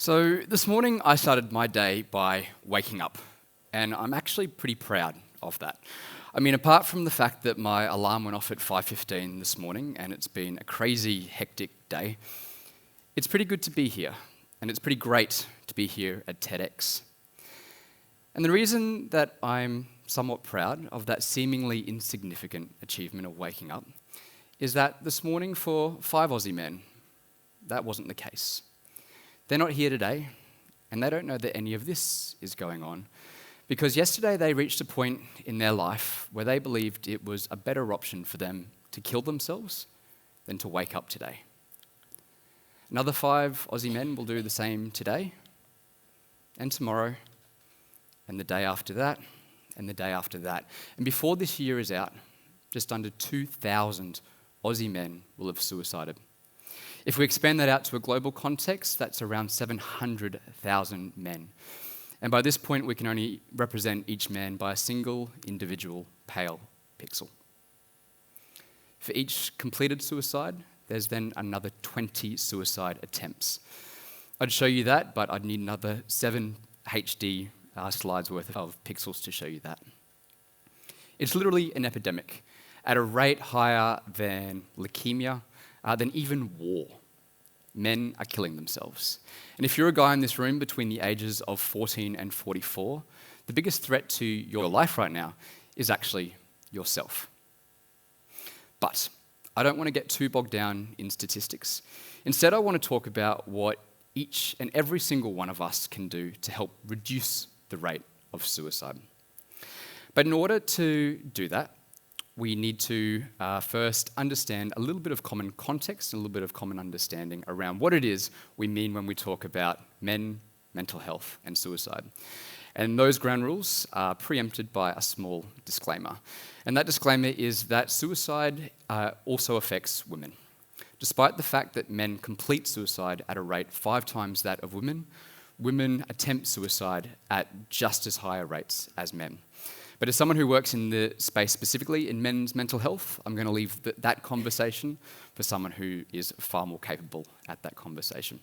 So this morning I started my day by waking up, and I'm actually pretty proud of that. I mean, apart from the fact that my alarm went off at 5:15 this morning and it's been a crazy, hectic day, it's pretty good to be here, and it's pretty great to be here at TEDx. And the reason that I'm somewhat proud of that seemingly insignificant achievement of waking up is that this morning for 5 Aussie men, that wasn't the case. They're not here today, and they don't know that any of this is going on, because yesterday they reached a point in their life where they believed it was a better option for them to kill themselves than to wake up today. Another 5 Aussie men will do the same today, and tomorrow, and the day after that, and the day after that. And before this year is out, just under 2,000 Aussie men will have suicided. If we expand that out to a global context, that's around 700,000 men. And by this point, we can only represent each man by a single individual pale pixel. For each completed suicide, there's then another 20 suicide attempts. I'd show you that, but I'd need another 7 HD slides worth of pixels to show you that. It's literally an epidemic at a rate higher than leukemia, than even war. Men are killing themselves. And if you're a guy in this room between the ages of 14 and 44, the biggest threat to your life right now is actually yourself. But I don't want to get too bogged down in statistics. Instead, I want to talk about what each and every single one of us can do to help reduce the rate of suicide. But in order to do that, we need to first understand a little bit of common context, and a little bit of common understanding around what it is we mean when we talk about men, mental health, and suicide. And those ground rules are preempted by a small disclaimer. And that disclaimer is that suicide also affects women. Despite the fact that men complete suicide at a rate 5 times that of women, women attempt suicide at just as high rates as men. But as someone who works in the space specifically in men's mental health, I'm going to leave that conversation for someone who is far more capable at that conversation.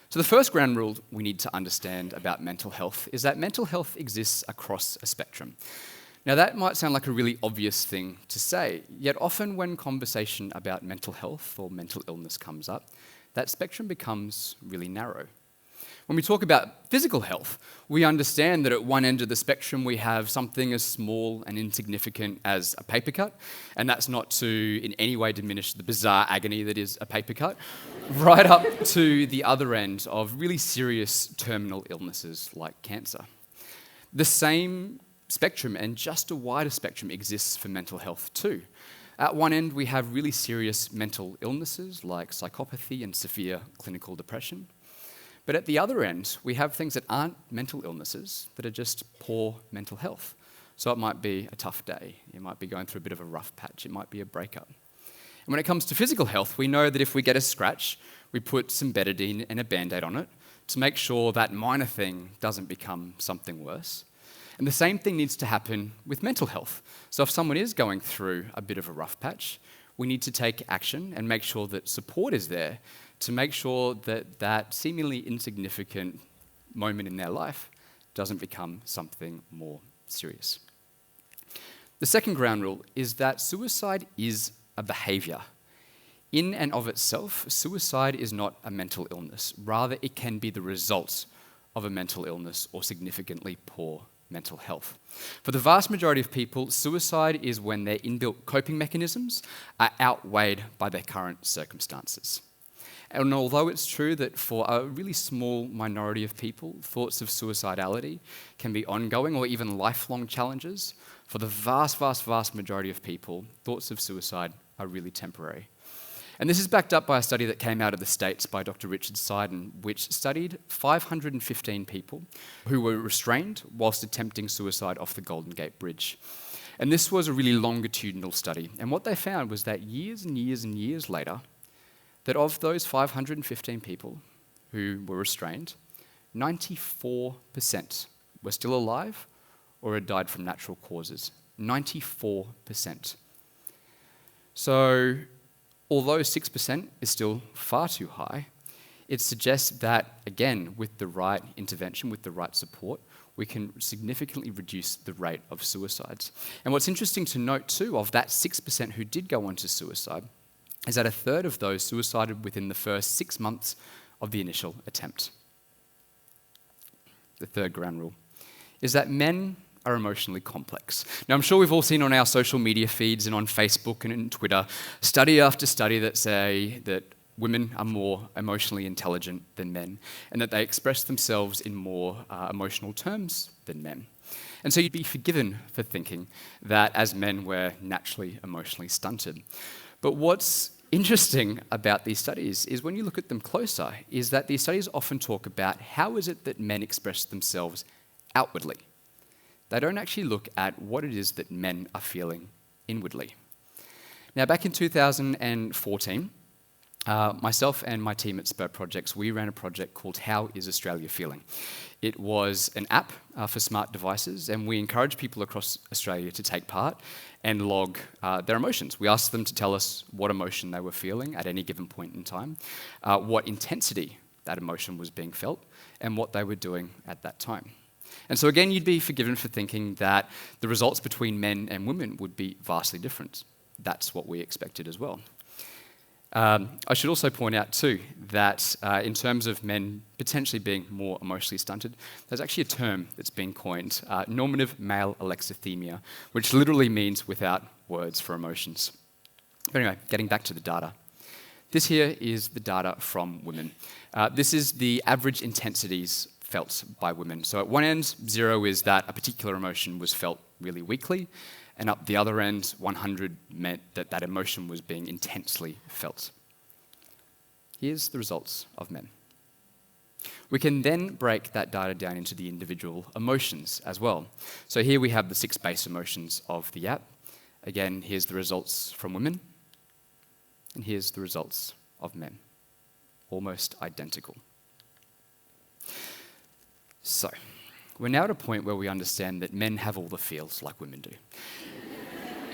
So the first ground rule we need to understand about mental health is that mental health exists across a spectrum. Now that might sound like a really obvious thing to say, yet often when conversation about mental health or mental illness comes up, that spectrum becomes really narrow. When we talk about physical health, we understand that at one end of the spectrum we have something as small and insignificant as a paper cut, and that's not to in any way diminish the bizarre agony that is a paper cut, right up to the other end of really serious terminal illnesses like cancer. The same spectrum, and just a wider spectrum, exists for mental health too. At one end we have really serious mental illnesses like psychopathy and severe clinical depression. But at the other end, we have things that aren't mental illnesses, that are just poor mental health. So it might be a tough day, you might be going through a bit of a rough patch, it might be a breakup. And when it comes to physical health, we know that if we get a scratch, we put some betadine and a Band-Aid on it to make sure that minor thing doesn't become something worse. And the same thing needs to happen with mental health. So if someone is going through a bit of a rough patch, we need to take action and make sure that support is there to make sure that that seemingly insignificant moment in their life doesn't become something more serious. The second ground rule is that suicide is a behaviour. In and of itself, suicide is not a mental illness. Rather, it can be the result of a mental illness or significantly poor mental health. For the vast majority of people, suicide is when their inbuilt coping mechanisms are outweighed by their current circumstances. And although it's true that for a really small minority of people, thoughts of suicidality can be ongoing or even lifelong challenges, for the vast, vast, vast majority of people, thoughts of suicide are really temporary. And this is backed up by a study that came out of the States by Dr. Richard Seiden, which studied 515 people who were restrained whilst attempting suicide off the Golden Gate Bridge. And this was a really longitudinal study. And what they found was that years and years and years later, that of those 515 people who were restrained, 94% were still alive or had died from natural causes. 94%. So although 6% is still far too high, it suggests that, again, with the right intervention, with the right support, we can significantly reduce the rate of suicides. And what's interesting to note too, of that 6% who did go on to suicide, is that a third of those suicided within the first 6 months of the initial attempt. The third ground rule is that men are emotionally complex. Now, I'm sure we've all seen on our social media feeds and on Facebook and on Twitter, study after study that say that women are more emotionally intelligent than men, and that they express themselves in more emotional terms than men. And so you'd be forgiven for thinking that as men we're naturally emotionally stunted. But what's interesting about these studies is when you look at them closer, is that these studies often talk about how is it that men express themselves outwardly. They don't actually look at what it is that men are feeling inwardly. Now, back in 2014, myself and my team at Spur Projects, we ran a project called How is Australia Feeling? It was an app for smart devices, and we encouraged people across Australia to take part and log their emotions. We asked them to tell us what emotion they were feeling at any given point in time, what intensity that emotion was being felt, and what they were doing at that time. And so again, you'd be forgiven for thinking that the results between men and women would be vastly different. That's what we expected as well. I should also point out too that in terms of men potentially being more emotionally stunted, there's actually a term that's been coined, normative male alexithymia, which literally means without words for emotions. But anyway, getting back to the data. This here is the data from women. This is the average intensities felt by women. So at one end, 0 is that a particular emotion was felt really weakly, and up the other end, 100 meant that that emotion was being intensely felt. Here's the results of men. We can then break that data down into the individual emotions as well. So here we have the 6 base emotions of the app. Again, here's the results from women, and here's the results of men. Almost identical. So, we're now at a point where we understand that men have all the feels like women do.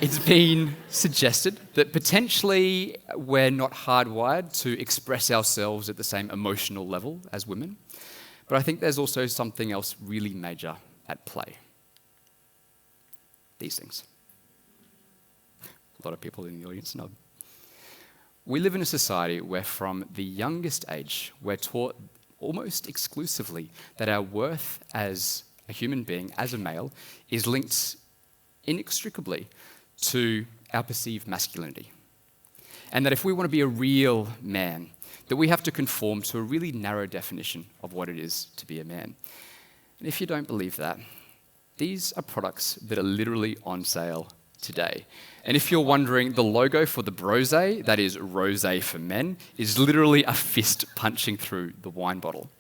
It's been suggested that potentially we're not hardwired to express ourselves at the same emotional level as women, but I think there's also something else really major at play. These things. A lot of people in the audience nod. We live in a society where from the youngest age, we're taught almost exclusively that our worth as a human being, as a male, is linked inextricably to our perceived masculinity. And that if we want to be a real man, that we have to conform to a really narrow definition of what it is to be a man. And if you don't believe that, these are products that are literally on sale today. And if you're wondering, the logo for the brose, that is rosé for men, is literally a fist punching through the wine bottle.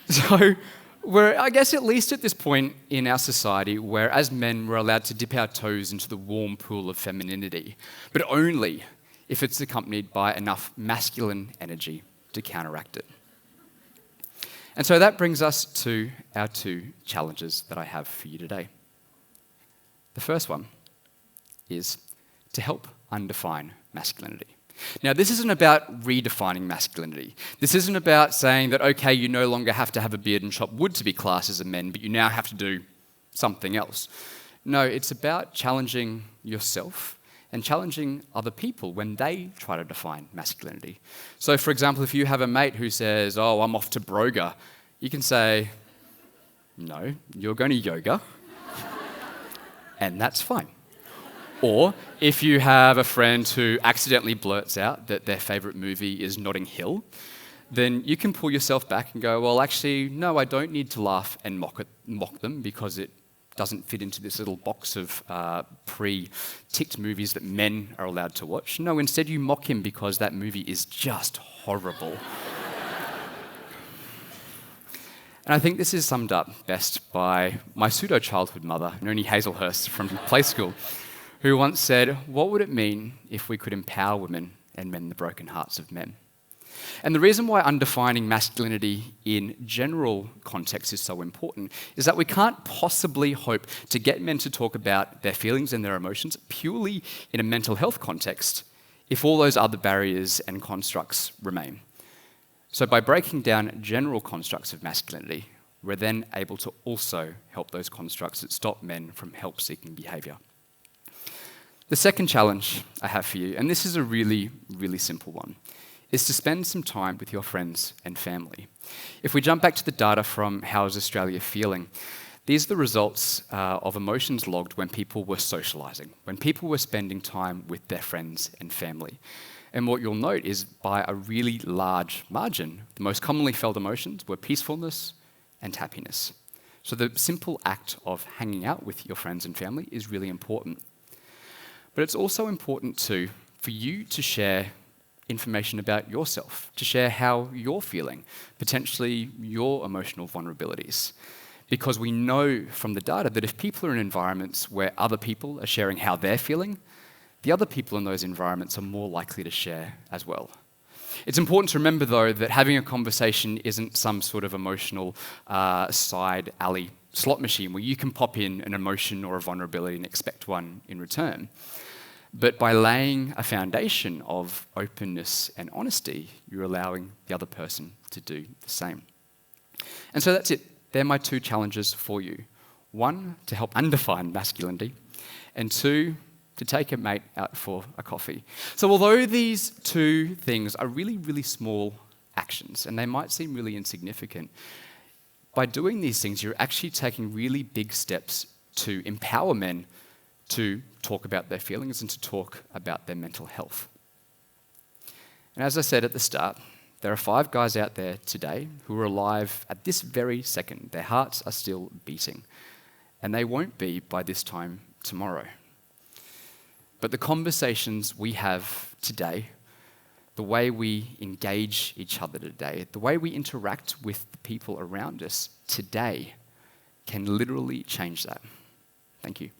So we're, I guess, at least at this point in our society where as men we're allowed to dip our toes into the warm pool of femininity, but only if it's accompanied by enough masculine energy to counteract it. And so that brings us to our 2 challenges that I have for you today. The first one is to help undefine masculinity. Now, this isn't about redefining masculinity. This isn't about saying that, okay, you no longer have to have a beard and chop wood to be classed as a man, but you now have to do something else. No, it's about challenging yourself and challenging other people when they try to define masculinity. So, for example, if you have a mate who says, oh, I'm off to Broga, you can say, no, you're going to yoga. And that's fine. Or if you have a friend who accidentally blurts out that their favourite movie is Notting Hill, then you can pull yourself back and go, well, actually, no, I don't need to laugh and mock them because it doesn't fit into this little box of pre-ticked movies that men are allowed to watch. No, instead you mock him because that movie is just horrible. And I think this is summed up best by my pseudo-childhood mother, Noni Hazelhurst from play school, who once said, what would it mean if we could empower women and mend the broken hearts of men? And the reason why undefining masculinity in general context is so important is that we can't possibly hope to get men to talk about their feelings and their emotions purely in a mental health context if all those other barriers and constructs remain. So by breaking down general constructs of masculinity, we're then able to also help those constructs that stop men from help-seeking behaviour. The second challenge I have for you, and this is a really, really simple one, is to spend some time with your friends and family. If we jump back to the data from How's Australia Feeling, these are the results of emotions logged when people were socialising, when people were spending time with their friends and family. And what you'll note is by a really large margin, the most commonly felt emotions were peacefulness and happiness. So the simple act of hanging out with your friends and family is really important. But it's also important too for you to share information about yourself, to share how you're feeling, potentially your emotional vulnerabilities. Because we know from the data that if people are in environments where other people are sharing how they're feeling, the other people in those environments are more likely to share as well. It's important to remember, though, that having a conversation isn't some sort of emotional side alley slot machine where you can pop in an emotion or a vulnerability and expect one in return. But by laying a foundation of openness and honesty, you're allowing the other person to do the same. And so that's it. They're my two challenges for you. One, to help undefine masculinity, and two, to take a mate out for a coffee. So although these two things are really, really small actions, and they might seem really insignificant, by doing these things, you're actually taking really big steps to empower men to talk about their feelings and to talk about their mental health. And as I said at the start, there are 5 guys out there today who are alive at this very second. Their hearts are still beating, and they won't be by this time tomorrow. But the conversations we have today, the way we engage each other today, the way we interact with the people around us today can literally change that. Thank you.